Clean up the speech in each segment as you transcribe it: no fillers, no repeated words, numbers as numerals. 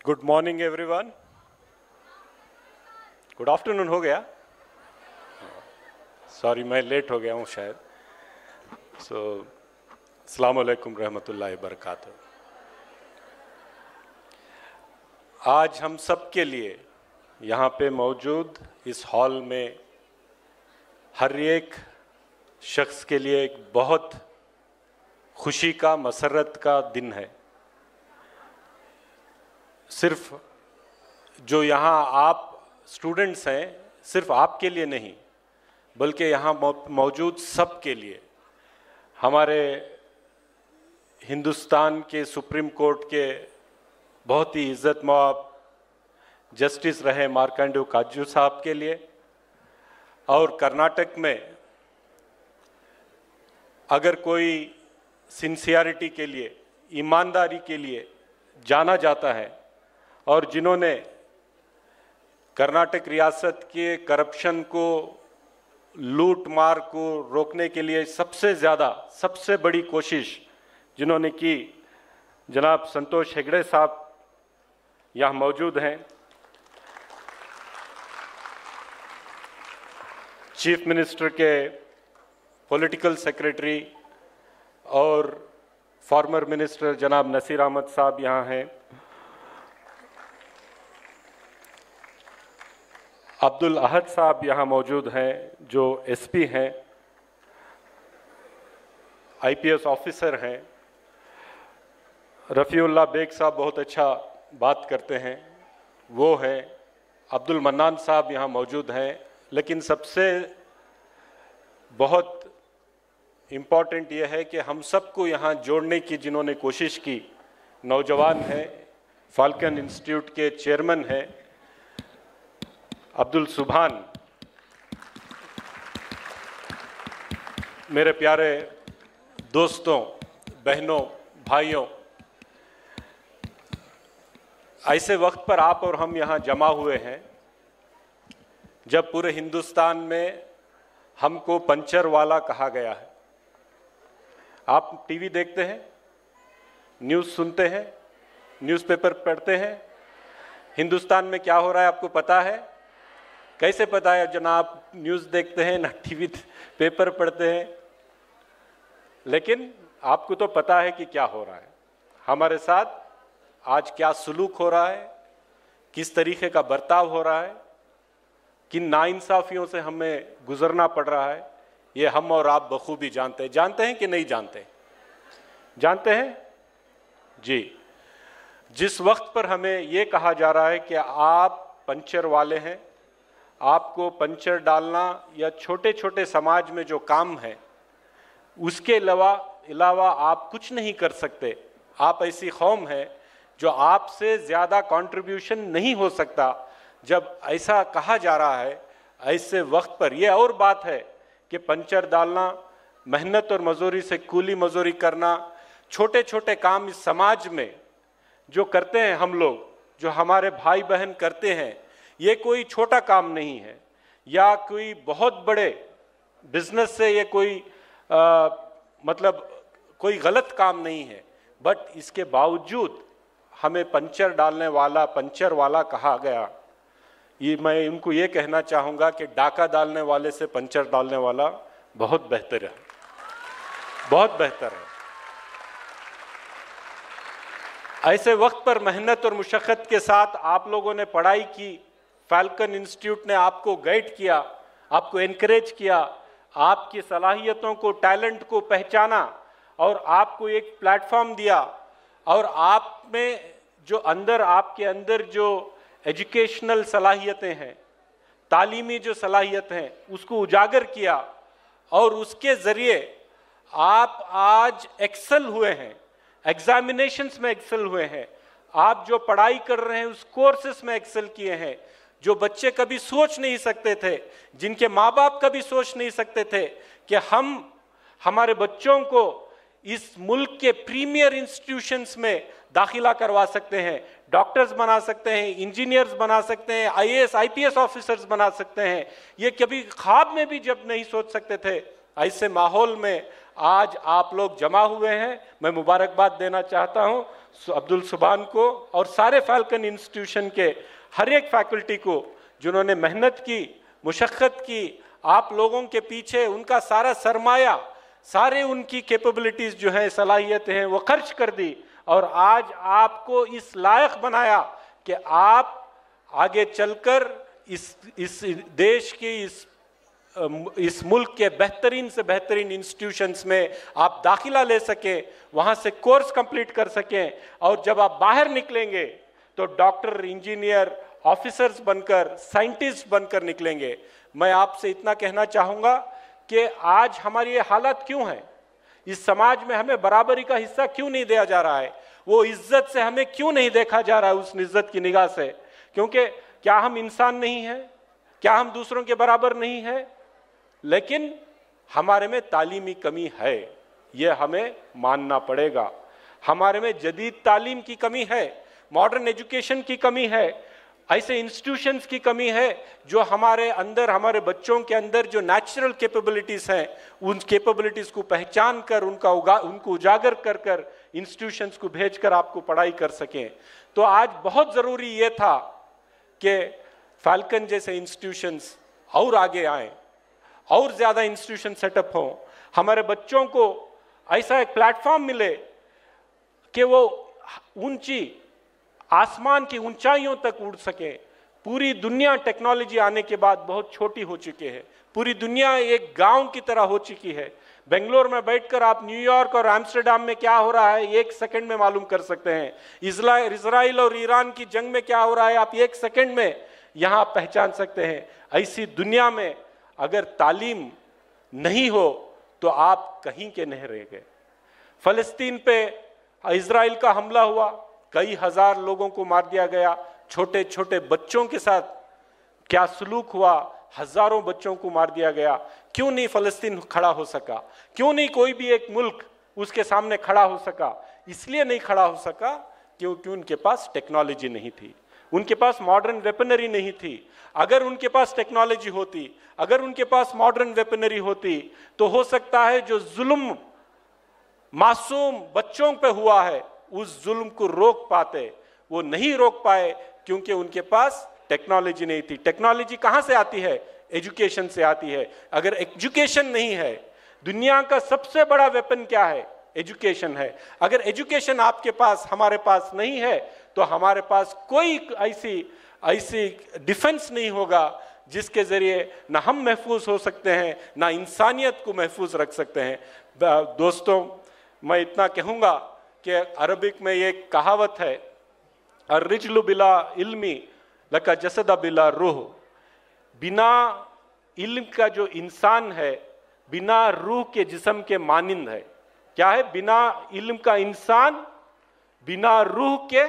Good morning everyone. Good afternoon हो गया, sorry मैं लेट हो गया हूँ शायद। अस्सलाम वालेकुम रहमतुल्लाहि बरकातहू। आज हम सब के लिए यहाँ पे मौजूद इस हॉल में हर एक शख्स के लिए एक बहुत खुशी का, मसरत का दिन है। सिर्फ जो यहाँ आप स्टूडेंट्स हैं, सिर्फ आपके लिए नहीं बल्कि यहाँ मौजूद सब के लिए। हमारे हिंदुस्तान के सुप्रीम कोर्ट के बहुत ही इज्जत मआब जस्टिस रहे मार्कंडेय काजू साहब के लिए, और कर्नाटक में अगर कोई सिंसियरिटी के लिए, ईमानदारी के लिए जाना जाता है और जिन्होंने कर्नाटक रियासत के करप्शन को, लूट मार को रोकने के लिए सबसे बड़ी कोशिश जिन्होंने की, जनाब संतोष हेगड़े साहब यहाँ मौजूद हैं। चीफ मिनिस्टर के पॉलिटिकल सेक्रेटरी और फॉर्मर मिनिस्टर जनाब नसीर अहमद साहब यहाँ हैं। अब्दुल अहद साहब यहाँ मौजूद हैं जो एसपी हैं, आईपीएस ऑफिसर हैं। रफ़ीउल्लाह बेग साहब बहुत अच्छा बात करते हैं, वो हैं। अब्दुल मन्नान साहब यहाँ मौजूद हैं। लेकिन सबसे बहुत इम्पॉर्टेंट ये है कि हम सबको यहाँ जोड़ने की जिन्होंने कोशिश की, नौजवान हैं, फाल्कन इंस्टीट्यूट के चेयरमैन हैं अब्दुल सुभान। मेरे प्यारे दोस्तों, बहनों, भाइयों, ऐसे वक्त पर आप और हम यहाँ जमा हुए हैं जब पूरे हिंदुस्तान में हमको पंचर वाला कहा गया है। आप टीवी देखते हैं, न्यूज़ सुनते हैं, न्यूज़पेपर पढ़ते हैं। हिंदुस्तान में क्या हो रहा है आपको पता है? कैसे पता है जनाब? न्यूज़ देखते हैं ना, टीवी पेपर पढ़ते हैं। लेकिन आपको तो पता है कि क्या हो रहा है हमारे साथ, आज क्या सलूक हो रहा है, किस तरीके का बर्ताव हो रहा है, किन नाइंसाफियों से हमें गुजरना पड़ रहा है, ये हम और आप बखूबी जानते हैं। जानते हैं कि नहीं जानते? जानते हैं जी। जिस वक्त पर हमें ये कहा जा रहा है कि आप पंचर वाले हैं, आपको पंचर डालना या छोटे छोटे समाज में जो काम है उसके अलावा आप कुछ नहीं कर सकते। आप ऐसी कौम है जो आपसे ज़्यादा कंट्रीब्यूशन नहीं हो सकता। जब ऐसा कहा जा रहा है, ऐसे वक्त पर यह और बात है कि पंचर डालना, मेहनत और मजदूरी से कूली मजदूरी करना, छोटे छोटे काम इस समाज में जो करते हैं हम लोग, जो हमारे भाई बहन करते हैं, ये कोई छोटा काम नहीं है या कोई बहुत बड़े बिजनेस से ये कोई मतलब कोई गलत काम नहीं है। बट इसके बावजूद हमें पंचर डालने वाला, पंचर वाला कहा गया। ये मैं उनको ये कहना चाहूँगा कि डाका डालने वाले से पंचर डालने वाला बहुत बेहतर है, बहुत बेहतर है। ऐसे वक्त पर मेहनत और मुशक्क़त के साथ आप लोगों ने पढ़ाई की, फाल्कन इंस्टीट्यूट ने आपको गाइड किया, आपको एनकरेज किया, आपकी सलाहियतों को, टैलेंट को पहचाना और आपको एक प्लेटफॉर्म दिया, और आप में जो आपके अंदर जो एजुकेशनल सलाहियतें हैं, तालीमी जो सलाहियत हैं, उसको उजागर किया और उसके ज़रिए आप आज एक्सेल हुए हैं, एग्जामिनेशंस में एक्सेल हुए हैं। आप जो पढ़ाई कर रहे हैं उस कोर्सेस में एक्सेल किए हैं, जो बच्चे कभी सोच नहीं सकते थे, जिनके माँ बाप कभी सोच नहीं सकते थे कि हम हमारे बच्चों को इस मुल्क के प्रीमियर इंस्टीट्यूशंस में दाखिला करवा सकते हैं, डॉक्टर्स बना सकते हैं, इंजीनियर्स बना सकते हैं, आईएएस आईपीएस ऑफिसर्स बना सकते हैं। ये कभी ख्वाब में भी जब नहीं सोच सकते थे, ऐसे माहौल में आज आप लोग जमा हुए हैं। मैं मुबारकबाद देना चाहता हूं अब्दुल सुभान को और सारे फाल्कन इंस्टीट्यूशन के हर एक फैकल्टी को जिन्होंने मेहनत की, मुशक्क़त की, आप लोगों के पीछे उनका सारा सरमाया, सारे उनकी कैपेबिलिटीज जो है, सलाहियतें हैं, वो खर्च कर दी और आज आपको इस लायक बनाया कि आप आगे चलकर इस देश की इस मुल्क के बेहतरीन से बेहतरीन इंस्टीट्यूशंस में आप दाखिला ले सकें, वहाँ से कोर्स कंप्लीट कर सकें और जब आप बाहर निकलेंगे तो डॉक्टर, इंजीनियर, ऑफिसर्स बनकर, साइंटिस्ट बनकर निकलेंगे। मैं आपसे इतना कहना चाहूँगा कि आज हमारी ये हालत क्यों है, इस समाज में हमें बराबरी का हिस्सा क्यों नहीं दिया जा रहा है, वो इज्जत से हमें क्यों नहीं देखा जा रहा है उस इज्जत की निगाह से? क्योंकि क्या हम इंसान नहीं हैं? क्या हम दूसरों के बराबर नहीं हैं? लेकिन हमारे में तालीमी कमी है, ये हमें मानना पड़ेगा। हमारे में जदीद तालीम की कमी है, मॉडर्न एजुकेशन की कमी है, ऐसे इंस्टीट्यूशंस की कमी है जो हमारे अंदर, हमारे बच्चों के अंदर जो नेचुरल कैपेबिलिटीज हैं, उन कैपेबिलिटीज को पहचान कर उनको उजागर कर कर इंस्टीट्यूशंस को भेजकर आपको पढ़ाई कर सकें। तो आज बहुत ज़रूरी ये था कि फाल्कन जैसे इंस्टीट्यूशंस और आगे आएँ और ज़्यादा इंस्टीट्यूशन सेटअप हों, हमारे बच्चों को ऐसा एक प्लेटफॉर्म मिले कि वो ऊंची आसमान की ऊंचाइयों तक उड़ सके। पूरी दुनिया टेक्नोलॉजी आने के बाद बहुत छोटी हो चुकी है, पूरी दुनिया एक गांव की तरह हो चुकी है। बेंगलोर में बैठकर आप न्यूयॉर्क और एम्स्टर्डम में क्या हो रहा है 1 सेकंड में मालूम कर सकते हैं। इजराइल और ईरान की जंग में क्या हो रहा है आप 1 सेकंड में यहां पहचान सकते हैं। ऐसी दुनिया में अगर तालीम नहीं हो तो आप कहीं के नहीं रह गए। फलस्तीन पे इजराइल का हमला हुआ, कई हजार लोगों को मार दिया गया, छोटे छोटे बच्चों के साथ क्या सलूक हुआ, हजारों बच्चों को मार दिया गया। क्यों नहीं फलस्तीन खड़ा हो सका? क्यों नहीं कोई भी एक मुल्क उसके सामने खड़ा हो सका? इसलिए नहीं खड़ा हो सका क्योंकि उनके पास टेक्नोलॉजी नहीं थी, उनके पास मॉडर्न वेपनरी नहीं थी। अगर उनके पास टेक्नोलॉजी होती, अगर उनके पास मॉडर्न वेपनरी होती तो हो सकता है जो जुल्म मासूम बच्चों पे हुआ है उस जुल्म को रोक पाते। वो नहीं रोक पाए क्योंकि उनके पास टेक्नोलॉजी नहीं थी। टेक्नोलॉजी कहां से आती है? एजुकेशन से आती है। अगर एजुकेशन नहीं है, दुनिया का सबसे बड़ा वेपन क्या है? एजुकेशन है। अगर एजुकेशन आपके पास, हमारे पास नहीं है तो हमारे पास कोई ऐसी डिफेंस नहीं होगा जिसके जरिए ना हम महफूज हो सकते हैं, ना इंसानियत को महफूज रख सकते हैं। दोस्तों, मैं इतना कहूँगा कि अरबिक में एक कहावत है, अर्रिजलु बिला इल्मी लका जसदा बिला रूह। बिना इल्म का जो इंसान है बिना रूह के जिस्म के मानिंद है। क्या है? बिना इल्म का इंसान बिना रूह के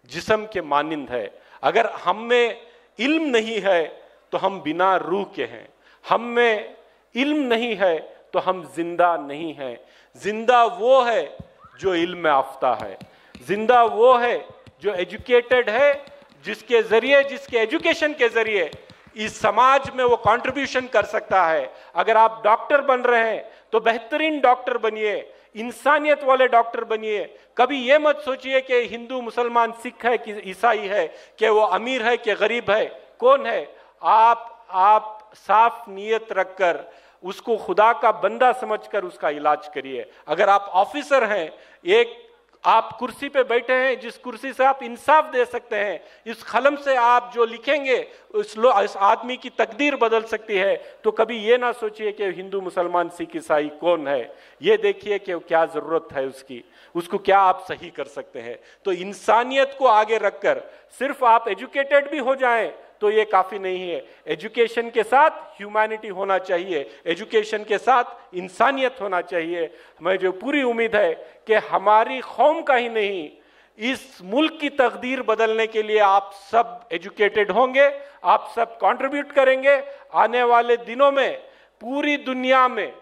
जिस्म के मानिंद है। अगर हम में इल्म नहीं है तो हम बिना रूह के हैं। हम में इल्म नहीं है तो हम जिंदा नहीं हैं। जिंदा वो है जो इल्म में आफ्ता है, जिंदा वो है जो एजुकेटेड है, जिसके जरिए, जिसके एजुकेशन के जरिए इस समाज में वो कंट्रीब्यूशन कर सकता है। अगर आप डॉक्टर बन रहे हैं तो बेहतरीन डॉक्टर बनिए, इंसानियत वाले डॉक्टर बनिए। कभी ये मत सोचिए कि हिंदू, मुसलमान, सिख है कि ईसाई है, कि वो अमीर है कि गरीब है, कौन है। आप साफ नीयत रखकर उसको खुदा का बंदा समझकर उसका इलाज करिए। अगर आप ऑफिसर हैं, एक आप कुर्सी पे बैठे हैं जिस कुर्सी से आप इंसाफ दे सकते हैं, इस कलम से आप जो लिखेंगे इस आदमी की तकदीर बदल सकती है। तो कभी ये ना सोचिए कि हिंदू, मुसलमान, सिख, ईसाई कौन है, ये देखिए कि क्या जरूरत है उसकी, उसको क्या आप सही कर सकते हैं। तो इंसानियत को आगे रखकर सिर्फ आप एजुकेटेड भी हो जाएं तो ये काफी नहीं है। एजुकेशन के साथ ह्यूमैनिटी होना चाहिए, एजुकेशन के साथ इंसानियत होना चाहिए। मुझे पूरी उम्मीद है कि हमारी कौम का ही नहीं, इस मुल्क की तकदीर बदलने के लिए आप सब एजुकेटेड होंगे, आप सब कंट्रीब्यूट करेंगे। आने वाले दिनों में पूरी दुनिया में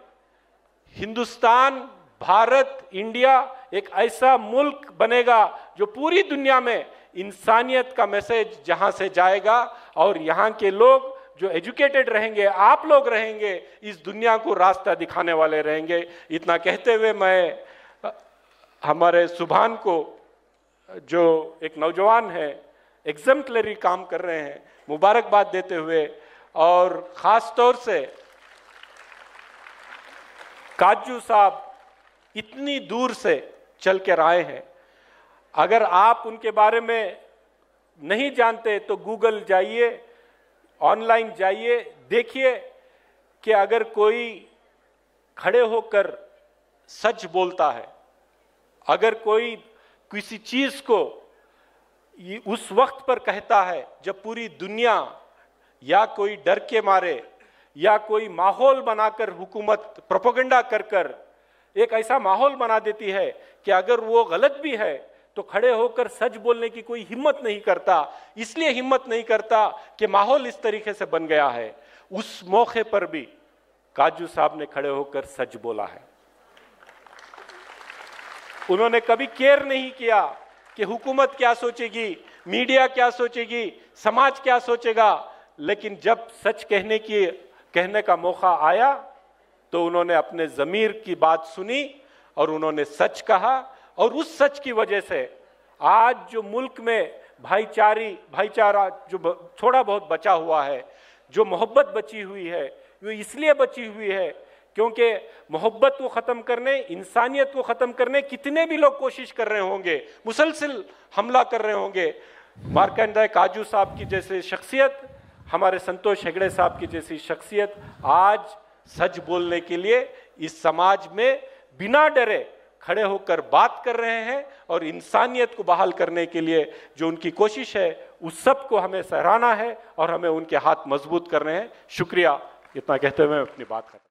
हिंदुस्तान, भारत, इंडिया एक ऐसा मुल्क बनेगा जो पूरी दुनिया में इंसानियत का मैसेज जहां से जाएगा और यहाँ के लोग जो एजुकेटेड रहेंगे, आप लोग रहेंगे, इस दुनिया को रास्ता दिखाने वाले रहेंगे। इतना कहते हुए मैं हमारे सुभान को जो एक नौजवान है, एग्जम्पलरी काम कर रहे हैं, मुबारकबाद देते हुए, और खास तौर से काजू साहब इतनी दूर से चल कर आए हैं। अगर आप उनके बारे में नहीं जानते तो गूगल जाइए, ऑनलाइन जाइए, देखिए कि अगर कोई खड़े होकर सच बोलता है, अगर कोई किसी चीज को उस वक्त पर कहता है जब पूरी दुनिया या कोई डर के मारे या कोई माहौल बनाकर हुकूमत प्रोपेगेंडा कर एक ऐसा माहौल बना देती है कि अगर वो गलत भी है तो खड़े होकर सच बोलने की कोई हिम्मत नहीं करता। इसलिए हिम्मत नहीं करता कि माहौल इस तरीके से बन गया है। उस मौके पर भी काजू साहब ने खड़े होकर सच बोला है। उन्होंने कभी केयर नहीं किया कि हुकूमत क्या सोचेगी, मीडिया क्या सोचेगी, समाज क्या सोचेगा, लेकिन जब सच कहने का मौका आया तो उन्होंने अपने ज़मीर की बात सुनी और उन्होंने सच कहा। और उस सच की वजह से आज जो मुल्क में भाईचारा जो थोड़ा बहुत बचा हुआ है, जो मोहब्बत बची हुई है, वो इसलिए बची हुई है क्योंकि मोहब्बत को ख़त्म करने, इंसानियत को ख़त्म करने कितने भी लोग कोशिश कर रहे होंगे, मुसलसल हमला कर रहे होंगे। मार्कंडेय काजू साहब की जैसे शख्सियत, हमारे संतोष हेगड़े साहब की जैसी शख्सियत आज सच बोलने के लिए इस समाज में बिना डरे खड़े होकर बात कर रहे हैं और इंसानियत को बहाल करने के लिए जो उनकी कोशिश है उस सब को हमें सराहना है और हमें उनके हाथ मजबूत करने हैं। शुक्रिया। इतना कहते हुए मैं अपनी बात करता हूं।